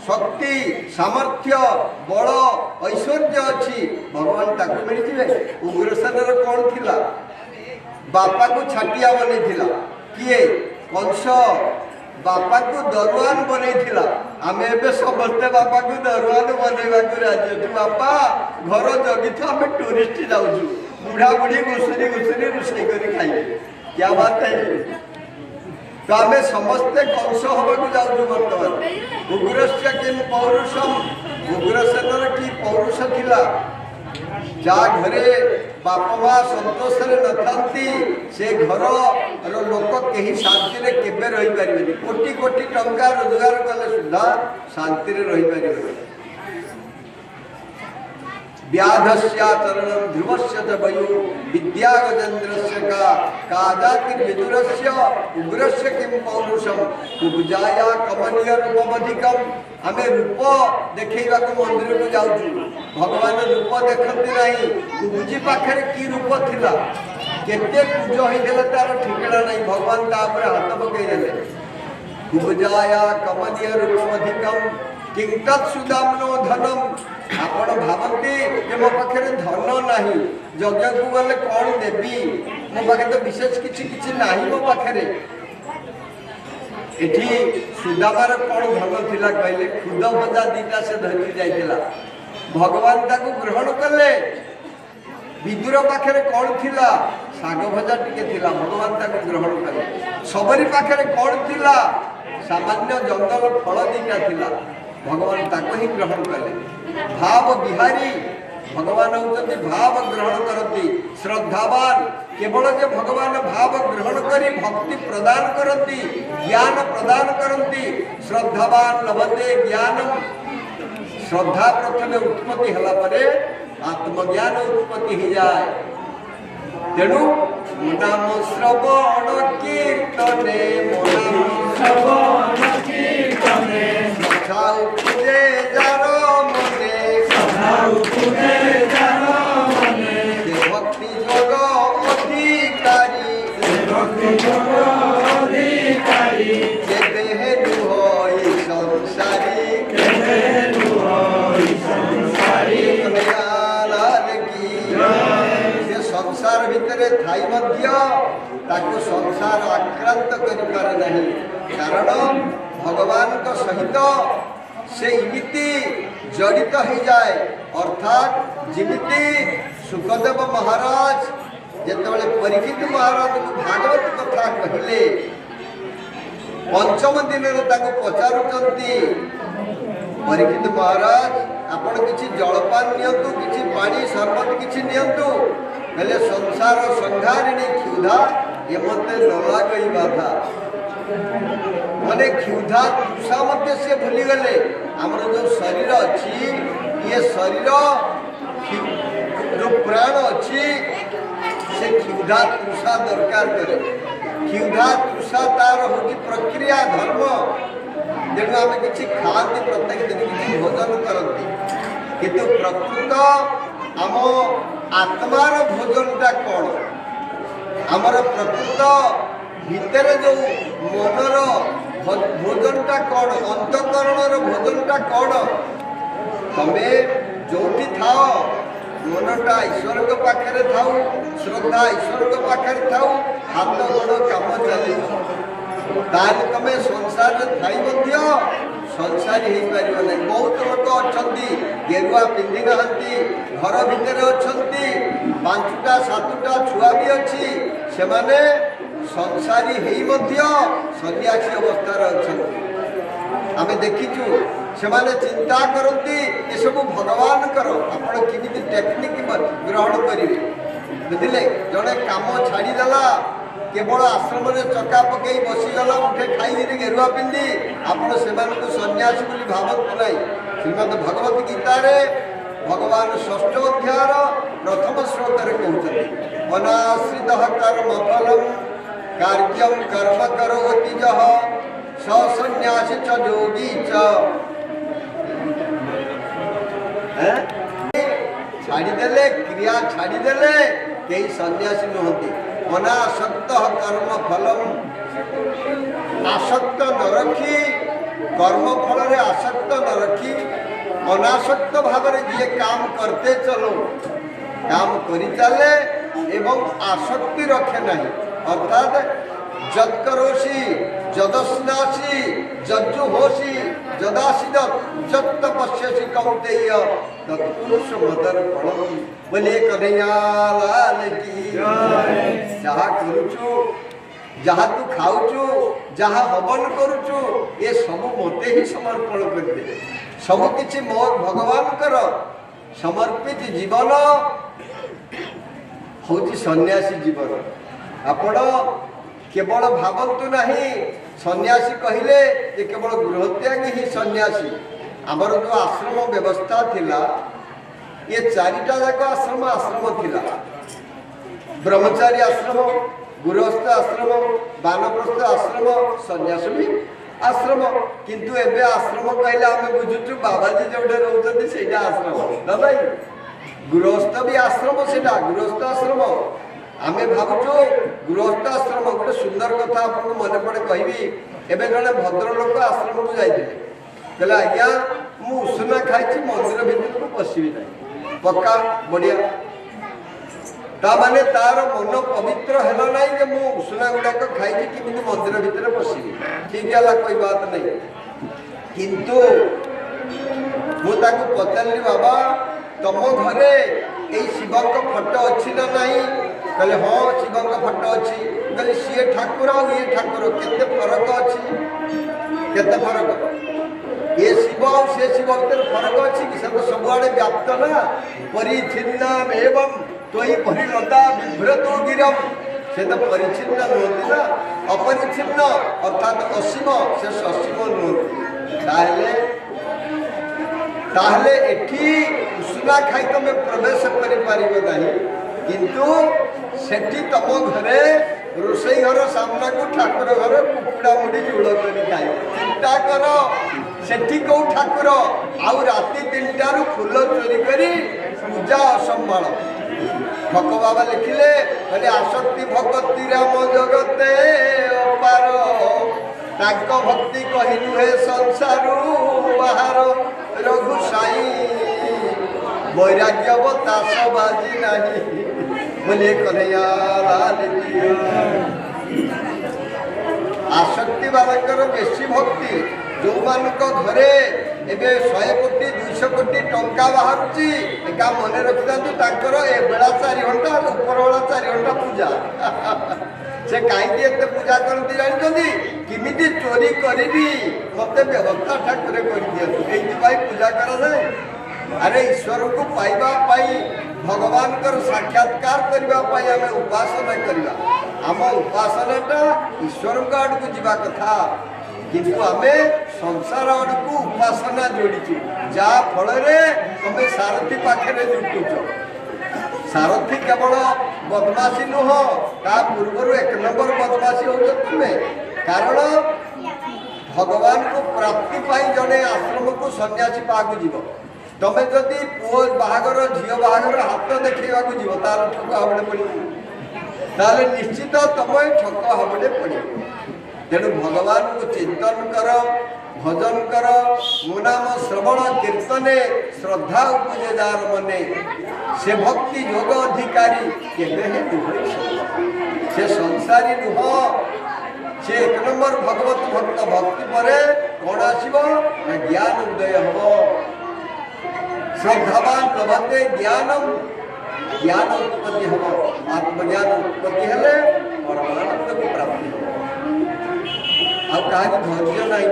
शक्ति सामर्थ्य बल ऐश्वर्य अच्छी भगवान ताको मिली उग्रसेन कौन थिला बापा को छाटिया बन किए कंस बापा को दरवान बन आम समस्ते बापा को दरवान बनवा राजी बापा घर जगी आम टूरिस्ट जाऊँ बुढ़ा बुढ़ी घुसुरी घुसुरी रोषे कर खाइए क्या बात है। तो आम समस्ते कंस हवा जाऊँ बर्तमान उग्रस्य किम पौरुषम उग्रसेन की पौरुष थिला जा घरे बापा माँ संतोष नथांती से घर लोक कहीं शांति रे केबे रही पारिबेनी कोटी कोटी टंका रोजगार कले सुधा शांति रे रही पारिबेनी व्याधस्याचरणं ध्रुवस्य च वयो विद्या गजेन्द्रस्य कादाति विदुरस्य उग्रस्य किं पौरुषम कुब्जाया कमनीय रूपमधिकम आमे रूप देखैबा को मंदिर को जाउछु भगवान रूप देखंती नाही कुबुजी पाखरे की रूप थिला केते पूज होइदेला तार ठिकाना नाही भगवान ता पर हाथ पकई देले कुब्जाया कमनीय रूपमधिकम किंतत् सुदाम्नो धनम आपण भावती जे मो पाखे धन नाही यज्ञ को गले कौन देवी मो पाखे तो विशेष किछि किछि नाही मो पाखे एठी सुदामार कौन धन थिला कहले खुद भजा दीटा से धरि जाइतिला भगवान ताको ग्रहण कले विदुर पाखे कौन थिला साग भजा टिके थिला भगवान ताको ग्रहण कले सबरी पाखे कौन थिला सामान्य जंगल फल दीटा थिला भगवान ताको ही ग्रहण कले भाव बिहारी भगवान होती भाव ग्रहण करती श्रद्धावान केवल जे भगवान भाव ग्रहण करी भक्ति प्रदान करती ज्ञान प्रदान करती श्रद्धावान लभते ज्ञान श्रद्धा प्रथम उत्पत्ति हला परे आत्मज्ञान उत्पत्ति हो जाए तेणु नाम श्रवण कीर्तने श्रवण कीर्तने भक्ति जग अधिकारी संसार भितर थाई संसार आक्रांत कर कारण भगवान का सहित से इमिति जड़ित हो जाए अर्थात जिमिति सुखदेव महाराज जेतबेले परीक्षित महाराज को भागवत कथा कहले पंचम दिन पचारुचंती परीक्षित महाराज आपण किछि जलपान नियंतु किछि पानी शरबत किछि नियंतु हेले संसार संघारिणी क्षुधा ये मते नला गई बाधा माने क्षुधा तृषा मते से भूली गले हमर जो शरीर अछि ये शरीर जो प्राण अछि से क्षुधा तृषा दरकार करे क्षुधा तृषा तार होची प्रक्रिया धर्म जेणु आम किसी खाती प्रत्येक दिन किसी भोजन करती किंतु प्रकृत आम आत्मार भोजनटा कौन आमर प्रकृत भितर जो मनर भोजनटा कौन अंतकरणर भोजनटा कौन तमे जोटी थाओ मनटा ईश्वर के पाखे थाऊ श्रद्धा ईश्वर के पाखे थाऊ हाथ गोड़ काम चले तार तमे संसार थाई मध्य संसारी हो पार नहीं बहुत लोक अच्छा गेरुआ पिंधि ना घर भितर अच्छा 5टा 7टा छुआ भी अच्छी से माने संसारी हो सन्यासी अवस्था अच्छा आम देखीचु से माने चिंता करती ये सब भगवान करो आप टेक्निक ग्रहण करेंगे बुझे जड़े कम छाड़देला केवल आश्रम में चका पकई बसीगला मुठे खाई गेरुआ पिंधि आपण से सन्यासी बोली भावत ना श्रीमद भगवत गीतार भगवान 6ठ अध्यायर प्रथम श्लोक कहते अनाश्रित कर्म फलम कार्यम कर्म करोति जह स सन्यासी च योगी च छाड़देले क्रिया छाड़देले कई सन्यासी नुहति अनासक्त कर्म फलम आसक्त न रखी कर्म फल आसक्त न रखी अनासक्त भाव जी काम करते चलो काम करी चले एवं आसक्ति रखे नहीं अर्थात जद करोसी जदस्नासी जज्जु होसी जदासी जत तपस्यसी कौंतेय तत्पुरुष मदन फलम बोले कन्हैया लाल की जहाँ करुचु जहाँ तू खाऊचु जहाँ हवन करुचु ये सब मते ही समर्पण कर दे सब किछि मो भगवान कर समर्पित जीवन हूँ सन्यासी जीवन आपण केवल भावतु नहीं सन्यासी कहले ये केवल गृहत्यागी ही सन्यासी आमर जो आश्रम व्यवस्था थिला ये चारिटा जाक आश्रम आश्रम थिला ब्रह्मचारी आश्रम गृहस्थ आश्रम वानप्रस्थ आश्रम सन्यास भी आश्रम किंतु एबे आश्रम कहले आम बुझुचु बाबाजी जोटे रोचंती सेटा आश्रम ना भाई गृहस्थ भी आश्रम सेटा गृहस्थ आश्रम आमे भावुचु गृहस्थ आश्रम गोटे सुंदर कथा आपको मन पड़े कहबी एबे जड़े भद्रलोक आश्रम को जाइए कहले आज्ञा मु उषुना खाई मंदिर भीतर को पशिबी ना पक्का बढ़िया ताने तार मन पवित्र है ना कि मु उषुना गुड़ाक खाई कि मंदिर भीतर पशिबी ठीक है कोई बात नहीं किंतु मुझे पचारि बाबा तुम घरे ये शिव फटो अच्छी ना नहीं कहले हाँ शिव फटो अच्छी कहले सी ठाकुर आ ये ठाकुर केते फरक अच्छी केते फरक ये शिव आ से शिव भर फरक अच्छी कि सब सबुआड़े व्याप्त ना परिच्छिन्नम एवं तोई परिणता बिभ्रतो गिरम से तो परिच्छिन्न नुहति ना अपरिच्छिन्न अर्थात असीम से ससीम नुहति ताहले एठी उषुना खाई तुम प्रवेश करें किंतु सेठी तुम घरे रोसई घर सामना को ठाकुर घर कुकुड़ा मुड़ी झोल कर खाई चिंता कर सेठी कौ ठाकुर आउ राति 3टारू फूल चोरी करी पूजा असंभाल भक बाबा लिखिले कहले आसक्ति भक्ति राम जगते अपार ताक भक्ति कही नुहे संसारू बाहर रघु साई वैराग्य बतास बाजी नहीं बोले कन्हैया लाल की आसक्ति बालकर बेसी भक्ति जो मानक घरे एबे 100 कोटी 200 कोटी टंका बाहरुची एका मन रखिता ए बेला 4 घंटा ऊपर वाला 4 घंटा पूजा से कहीं एत पूजा करती जानते किमिति चोरी करी मत व्यवस्था ठाकुर कर दिखाई पूजा कर अरे ईश्वर को पाइबा भगवान कर साक्षात्कार करने आम उपासना करवा आम उपासनाटा ईश्वर आड़ को जीवा कथा किंतु आम संसार आड़ को उपासना जोड़ीचु जहाँ फल तुम सारथी पाखे जुटुच सारथी केवल बदमाशी नुह ता पूर्व 1 नंबर बदमाशी हो तुम्हें कारण भगवान को प्राप्ति जड़े आश्रम को सन्यासी पाक जीव तुम जदि पुओ बाहागर झील बाहागर हाथ देखा जीव तार ठक हाबड़े पड़े निश्चित तुम ठक हाबड़े पड़े तेणु भगवान को चिंतन कर भजन कर मो नाम श्रवण कीर्तने श्रद्धा उपजे जार मने से भक्ति योग अधिकारी केबे से संसारी नुह से 1 नंबर भगवत भक्त भक्ति पर कौन आसो ज्ञान उदय हम श्रद्धावान लभते ज्ञानम ज्ञान उत्पत्ति हम आत्मज्ञान उत्पत्ति हेले परमानंद को प्राप्ति हम आ धैर्य नहीं।